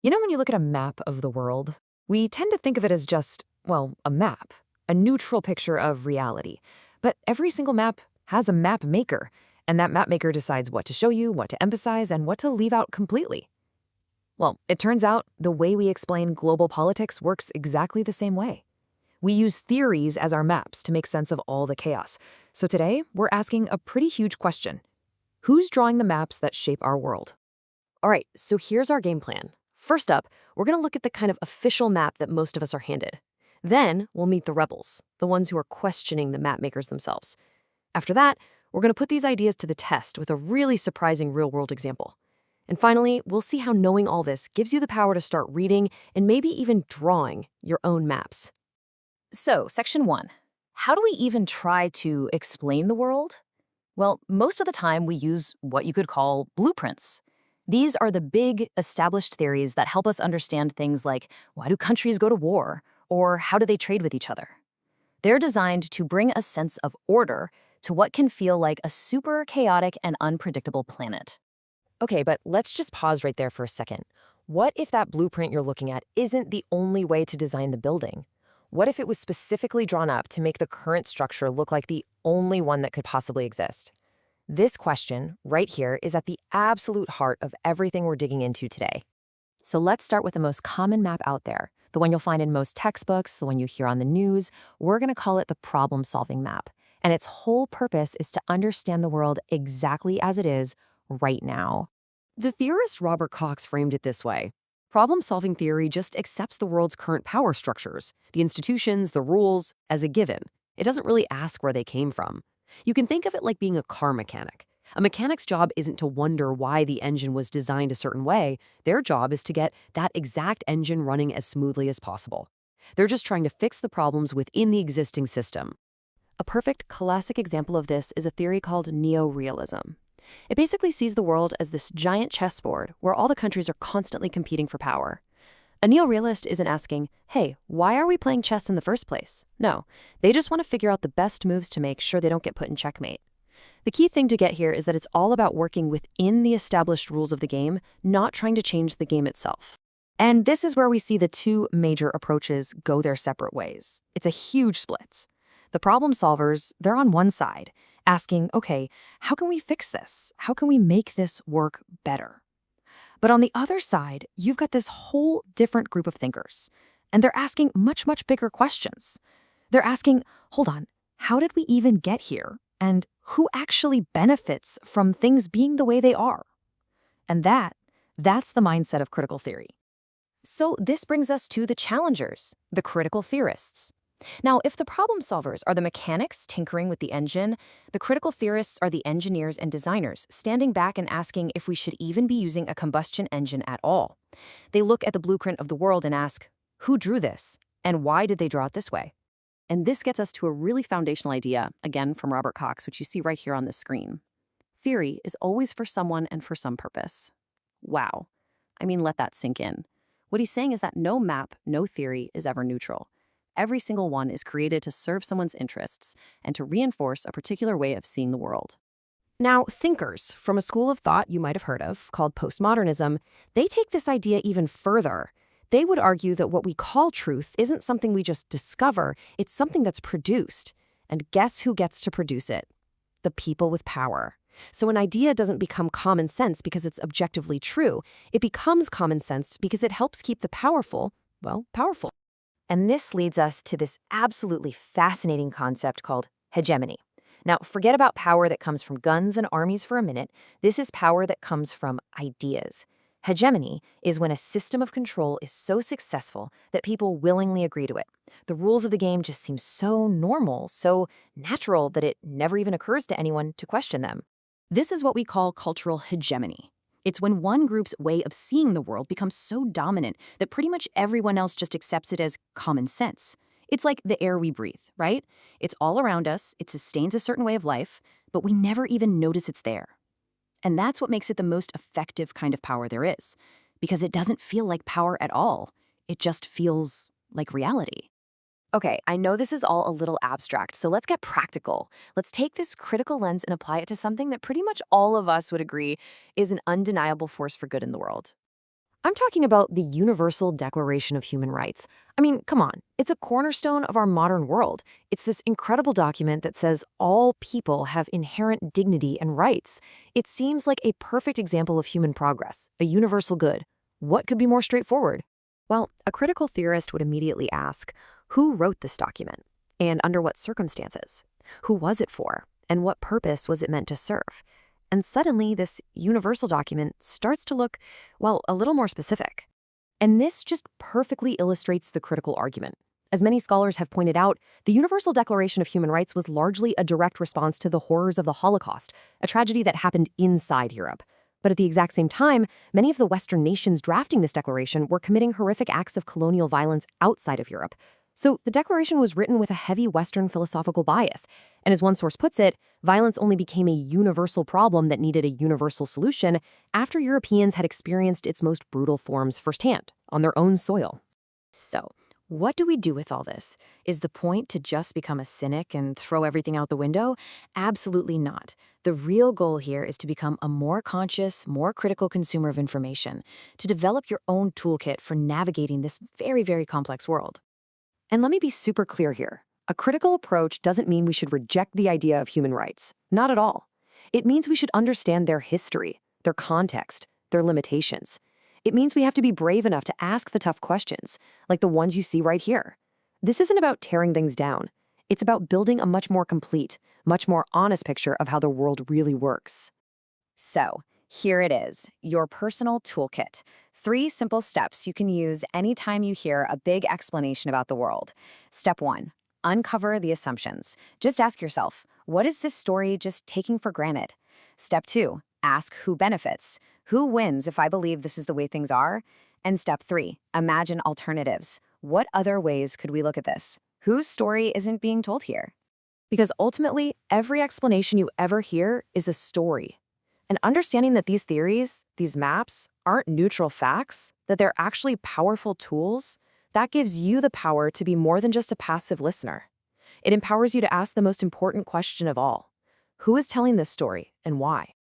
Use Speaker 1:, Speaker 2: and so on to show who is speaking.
Speaker 1: When you look at a map of the world, we tend to think of it as just, well, a map, a neutral picture of reality. But every single map has a map maker, and that map maker decides what to show you, what to emphasize, and what to leave out completely. Well, it turns out the way we explain global politics works exactly the same way. We use theories as our maps to make sense of all the chaos. So today, we're asking a pretty huge question. Who's drawing the maps that shape our world?
Speaker 2: All right, so here's our game plan. First up, we're going to look at the kind of official map that most of us are handed. Then we'll meet the rebels, the ones who are questioning the map makers themselves. After that, we're going to put these ideas to the test with a really surprising real-world example. And finally, we'll see how knowing all this gives you the power to start reading and maybe even drawing your own maps.
Speaker 3: So, Section 1. How do we even try to explain the world? Well, most of the time we use what you could call blueprints. These are the big, established theories that help us understand things like, why do countries go to war? Or how do they trade with each other? They're designed to bring a sense of order to what can feel like a super chaotic and unpredictable planet.
Speaker 2: Okay, but let's just pause right there for a second. What if that blueprint you're looking at isn't the only way to design the building? What if it was specifically drawn up to make the current structure look like the only one that could possibly exist? This question, right here, is at the absolute heart of everything we're digging into today. So let's start with the most common map out there, the one you'll find in most textbooks, the one you hear on the news. We're going to call it the problem-solving map. And its whole purpose is to understand the world exactly as it is right now. The theorist Robert Cox framed it this way. Problem-solving theory just accepts the world's current power structures, the institutions, the rules, as a given. It doesn't really ask where they came from. You can think of it like being a car mechanic. A mechanic's job isn't to wonder why the engine was designed a certain way. Their job is to get that exact engine running as smoothly as possible. They're just trying to fix the problems within the existing system. A perfect classic example of this is a theory called neo-realism. It basically sees the world as this giant chessboard where all the countries are constantly competing for power. A neo-realist isn't asking, hey, why are we playing chess in the first place? No, they just want to figure out the best moves to make sure they don't get put in checkmate. The key thing to get here is that it's all about working within the established rules of the game, not trying to change the game itself. And this is where we see the two major approaches go their separate ways. It's a huge split. The problem solvers, they're on one side, asking, okay, how can we fix this? How can we make this work better? But on the other side, you've got this whole different group of thinkers, and they're asking much, much bigger questions. They're asking, hold on, how did we even get here? And who actually benefits from things being the way they are? And that's the mindset of critical theory. So this brings us to the challengers, the critical theorists. Now, if the problem solvers are the mechanics tinkering with the engine, the critical theorists are the engineers and designers standing back and asking if we should even be using a combustion engine at all. They look at the blueprint of the world and ask, who drew this? And why did they draw it this way? And this gets us to a really foundational idea, again from Robert Cox, which you see right here on the screen. Theory is always for someone and for some purpose. Wow. I mean, let that sink in. What he's saying is that no map, no theory is ever neutral. Every single one is created to serve someone's interests and to reinforce a particular way of seeing the world. Now, thinkers from a school of thought you might have heard of, called postmodernism, they take this idea even further. They would argue that what we call truth isn't something we just discover, it's something that's produced. And guess who gets to produce it? The people with power. So an idea doesn't become common sense because it's objectively true. It becomes common sense because it helps keep the powerful, well, powerful. And this leads us to this absolutely fascinating concept called hegemony. Now, forget about power that comes from guns and armies for a minute. This is power that comes from ideas. Hegemony is when a system of control is so successful that people willingly agree to it. The rules of the game just seem so normal, so natural that it never even occurs to anyone to question them. This is what we call cultural hegemony. It's when one group's way of seeing the world becomes so dominant that pretty much everyone else just accepts it as common sense. It's like the air we breathe, right? It's all around us, it sustains a certain way of life, but we never even notice it's there. And that's what makes it the most effective kind of power there is, because it doesn't feel like power at all. It just feels like reality. Okay, I know this is all a little abstract, so let's get practical. Let's take this critical lens and apply it to something that pretty much all of us would agree is an undeniable force for good in the world. I'm talking about the Universal Declaration of Human Rights. I mean, come on, it's a cornerstone of our modern world. It's this incredible document that says all people have inherent dignity and rights. It seems like a perfect example of human progress, a universal good. What could be more straightforward?
Speaker 1: Well, a critical theorist would immediately ask, who wrote this document? And under what circumstances? Who was it for? And what purpose was it meant to serve? And suddenly, this universal document starts to look, well, a little more specific.
Speaker 2: And this just perfectly illustrates the critical argument. As many scholars have pointed out, the Universal Declaration of Human Rights was largely a direct response to the horrors of the Holocaust, a tragedy that happened inside Europe. But at the exact same time, many of the Western nations drafting this declaration were committing horrific acts of colonial violence outside of Europe. So the declaration was written with a heavy Western philosophical bias. And as one source puts it, violence only became a universal problem that needed a universal solution after Europeans had experienced its most brutal forms firsthand, on their own soil.
Speaker 3: So, what do we do with all this? Is the point to just become a cynic and throw everything out the window? Absolutely not. The real goal here is to become a more conscious, more critical consumer of information, to develop your own toolkit for navigating this very, very complex world.
Speaker 2: And let me be super clear here. A critical approach doesn't mean we should reject the idea of human rights. Not at all. It means we should understand their history, their context, their limitations. It means we have to be brave enough to ask the tough questions, like the ones you see right here. This isn't about tearing things down. It's about building a much more complete, much more honest picture of how the world really works.
Speaker 3: So, here it is, your personal toolkit. 3 simple steps you can use anytime you hear a big explanation about the world. Step 1, uncover the assumptions. Just ask yourself, what is this story just taking for granted? Step 2, ask who benefits. Who wins if I believe this is the way things are? And step 3, imagine alternatives. What other ways could we look at this? Whose story isn't being told here?
Speaker 2: Because ultimately, every explanation you ever hear is a story. And understanding that these theories, these maps, aren't neutral facts, that they're actually powerful tools, that gives you the power to be more than just a passive listener. It empowers you to ask the most important question of all. Who is telling this story and why?